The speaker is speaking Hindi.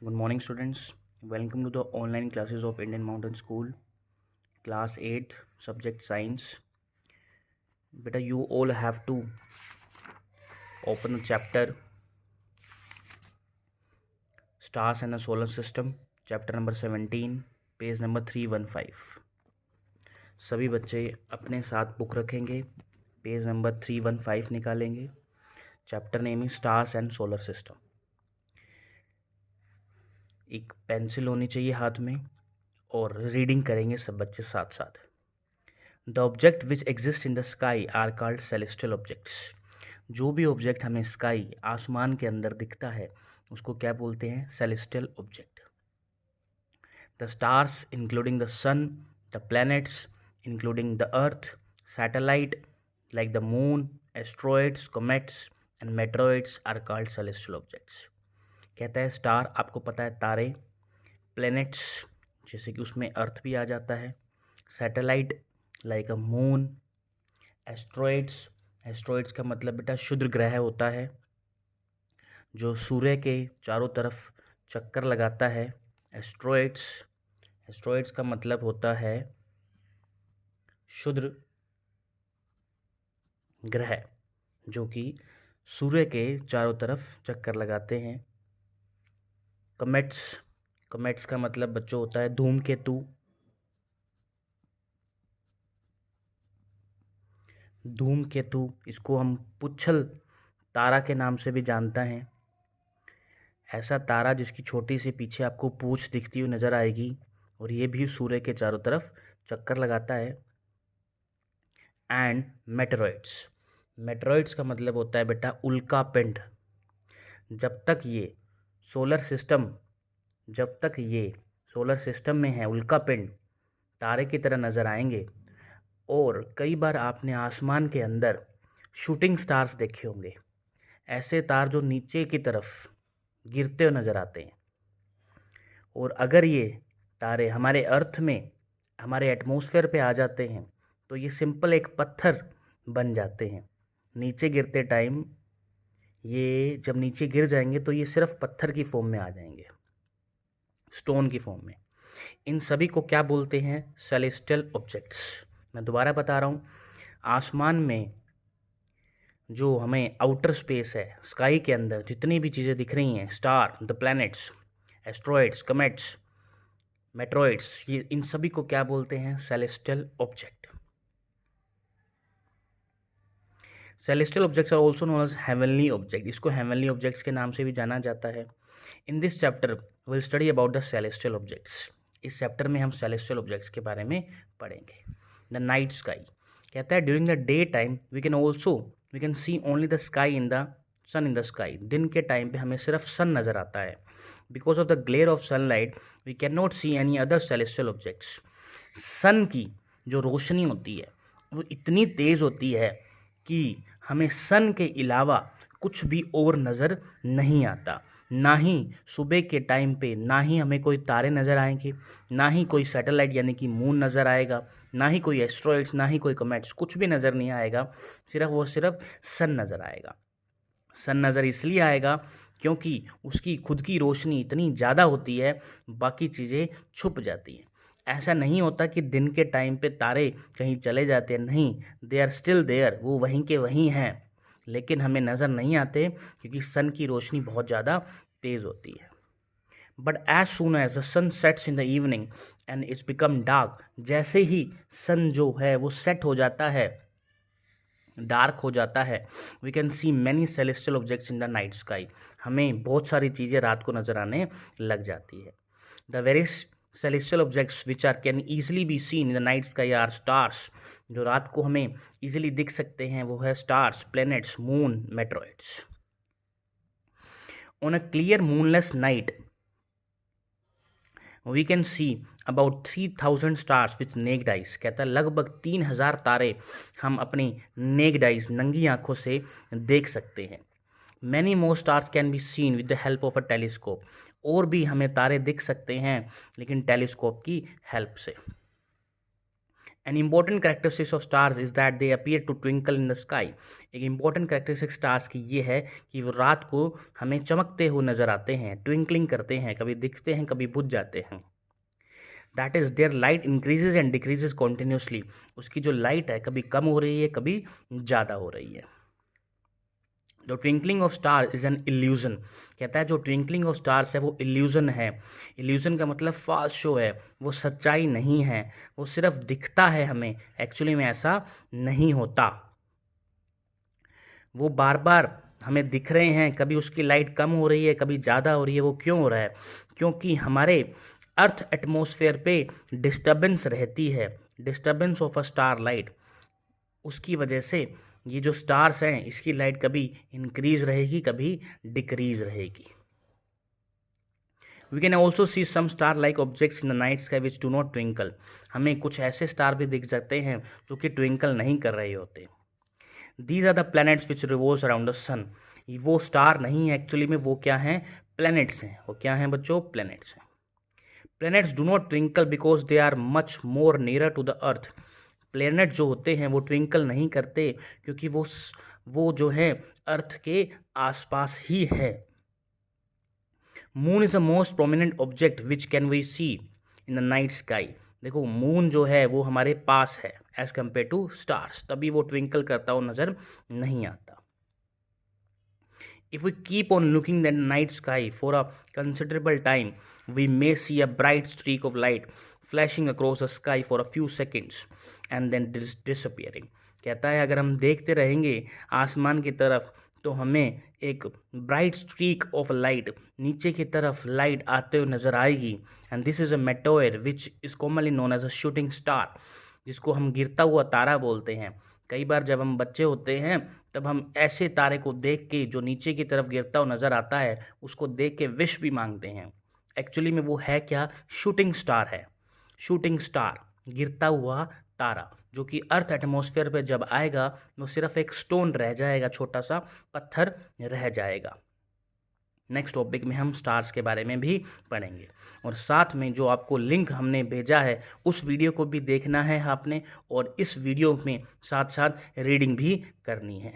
Good morning, students. Welcome to the online classes of Indian Mountain School, Class 8, Subject Science. Beta, you all have to open the chapter Stars and the Solar System, chapter number 17, page number 315. सभी बच्चे अपने साथ बुक रखेंगे, पेज नंबर 315 निकालेंगे. Chapter name is stars and solar system. एक पेंसिल होनी चाहिए हाथ में और रीडिंग करेंगे सब बच्चे साथ साथ. The object which exist in the sky are called celestial objects. जो भी ऑब्जेक्ट हमें स्काई आसमान के अंदर दिखता है उसको क्या बोलते हैं? Celestial object. The stars including the sun, the planets including the earth, satellite like the moon, asteroids, comets and meteoroids are called celestial objects. कहता है स्टार, आपको पता है तारे, प्लैनेट्स जैसे कि उसमें अर्थ भी आ जाता है, satellite like a moon, asteroids, asteroids का मतलब बेटा क्षुद्र ग्रह होता है जो सूर्य के चारों तरफ चक्कर लगाता है. एस्ट्रॉइड्स, एस्ट्रॉइड्स का मतलब होता है क्षुद्र ग्रह जो कि सूर्य के चारों तरफ चक्कर लगाते हैं. कमेट्स, कमेट्स का मतलब बच्चों होता है धूमकेतु. धूमकेतु इसको हम पुच्छल तारा के नाम से भी जानता है. ऐसा तारा जिसकी छोटी सी पीछे आपको पूंछ दिखती हुई नज़र आएगी और ये भी सूर्य के चारों तरफ चक्कर लगाता है. एंड मेटेरॉइड्स, मेटेरॉइड्स का मतलब होता है बेटा उल्का पिंड. जब तक ये सोलर सिस्टम जब तक ये सोलर सिस्टम में है उल्का पिंड तारे की तरह नज़र आएंगे. और कई बार आपने आसमान के अंदर शूटिंग स्टार्स देखे होंगे, ऐसे तार जो नीचे की तरफ गिरते हुए नज़र आते हैं. और अगर ये तारे हमारे अर्थ में, हमारे एटमॉस्फेयर पे आ जाते हैं तो ये सिंपल एक पत्थर बन जाते हैं. नीचे गिरते टाइम ये जब नीचे गिर जाएंगे तो ये सिर्फ पत्थर की फॉर्म में आ जाएंगे, स्टोन की फॉर्म में. इन सभी को क्या बोलते हैं? Celestial objects. मैं दोबारा बता रहा हूँ, आसमान में जो हमें आउटर स्पेस है, स्काई के अंदर जितनी भी चीज़ें दिख रही हैं, star, the planets, asteroids, comets, meteoroids, ये इन सभी को क्या बोलते हैं? Celestial object. Celestial objects are also known as heavenly object. इसको हेवनली ऑब्जेक्ट्स के नाम से भी जाना जाता है. In this chapter will study about the celestial objects. इस चैप्टर में हम सेलेस्टियल ऑब्जेक्ट्स के बारे में पढ़ेंगे. द नाइट स्काई कहता है during the day time we can see only the sky in the sun in the sky. दिन के टाइम पे हमें सिर्फ सन नज़र आता है. Because of the glare of sunlight we can not see any other celestial objects. Sun की जो रोशनी होती है वो इतनी तेज़ होती है कि हमें सन के अलावा कुछ भी और नज़र नहीं आता. ना ही सुबह के टाइम पे ना ही हमें कोई तारे नज़र आएंगे, ना ही कोई सैटेलाइट यानी कि मून नज़र आएगा, ना ही कोई एस्ट्रॉइड्स, ना ही कोई कमेट्स, कुछ भी नज़र नहीं आएगा. सिर्फ सन नज़र आएगा. सन नज़र इसलिए आएगा क्योंकि उसकी खुद की रोशनी इतनी ज़्यादा होती है, बाकी चीज़ें छुप जाती हैं. ऐसा नहीं होता कि दिन के टाइम पे तारे कहीं चले जाते हैं, नहीं, दे आर स्टिल देयर, वो वहीं के वहीं हैं, लेकिन हमें नज़र नहीं आते क्योंकि सन की रोशनी बहुत ज़्यादा तेज़ होती है. But as soon as the sun sets in the evening and it's become dark, जैसे ही सन जो है वो सेट हो जाता है, डार्क हो जाता है, we can see many celestial objects in the night sky. हमें बहुत सारी चीज़ें रात को नज़र आने लग जाती है. The various celestial objects which are can easily be seen in the night sky are stars. जो रात को हमें ईजिली दिख सकते हैं वो है stars, planets, moon, meteoroids. On a clear moonless night we can see about 3000 stars with naked eyes. कहता है लगभग 3000 तारे हम अपनी नेक्ड आइज, नंगी आंखों से देख सकते हैं. Many more stars can be seen with the help of a telescope. और भी हमें तारे दिख सकते हैं लेकिन टेलीस्कोप की हेल्प से. An important characteristics of stars is that they appear to twinkle in the sky. एक इम्पॉर्टेंट कैरेक्टरिस्टिक स्टार्स की ये है कि वो रात को हमें चमकते हुए नजर आते हैं, ट्विंकलिंग करते हैं, कभी दिखते हैं कभी बुझ जाते हैं। That is their light increases and decreases continuously. उसकी जो लाइट है कभी कम हो रही है कभी ज़्यादा हो रही है। The twinkling of star is an illusion. कहता है जो ट्विंकलिंग ऑफ स्टार्स है वो इल्यूजन है। इल्यूजन का मतलब फॉल्स शो है, वो सच्चाई नहीं है, वो सिर्फ दिखता है हमें, एक्चुअली में ऐसा नहीं होता। वो बार बार हमें दिख रहे हैं, कभी उसकी लाइट कम हो रही है कभी ज़्यादा हो रही है। वो क्यों हो रहा है? क्योंकि हमारे अर्थ एटमॉस्फेयर पे डिस्टर्बेंस रहती है, disturbance of a star light. उसकी वजह से ये जो स्टार्स हैं इसकी लाइट कभी इंक्रीज रहेगी कभी डिक्रीज रहेगी। We can also see some star like objects in the night sky which do not twinkle. हमें कुछ ऐसे स्टार भी दिख सकते हैं जो कि ट्विंकल नहीं कर रहे होते। These are the planets which revolves around the sun. वो स्टार नहीं है एक्चुअली में, वो क्या हैं? प्लैनेट्स हैं। वो क्या हैं बच्चों? प्लैनेट्स हैं। Planets do not twinkle because they are much more nearer to the earth. Planet जो होते हैं वो ट्विंकल नहीं करते क्योंकि वो जो है अर्थ के आसपास ही है। Moon is the most prominent object which can we see in the night sky. देखो मून जो है वो हमारे पास है एज कंपेयर टू स्टार्स, तभी वो ट्विंकल करता हुआ नजर नहीं आता। If we keep on looking at the night sky for a considerable time, we may see a bright streak of light flashing across the sky for a few seconds and then disappearing. कहता है अगर हम देखते रहेंगे आसमान की तरफ तो हमें एक ब्राइट स्ट्रीक ऑफ लाइट, नीचे की तरफ लाइट आते हुए नजर आएगी। And this is a meteor which is commonly known as a shooting star, जिसको हम गिरता हुआ तारा बोलते हैं। कई बार जब हम बच्चे होते हैं तब हम ऐसे तारे को देख के जो नीचे की तरफ गिरता हुआ नज़र आता है उसको देख के विश भी मांगते हैं। एक्चुअली में वो है क्या? शूटिंग स्टार है। शूटिंग स्टार, गिरता हुआ तारा, जो कि अर्थ एटमॉस्फेयर पे जब आएगा वो सिर्फ एक स्टोन रह जाएगा, छोटा सा पत्थर रह जाएगा। नेक्स्ट टॉपिक में हम स्टार्स के बारे में भी पढ़ेंगे और साथ में जो आपको लिंक हमने भेजा है उस वीडियो को भी देखना है आपने, और इस वीडियो में साथ साथ रीडिंग भी करनी है।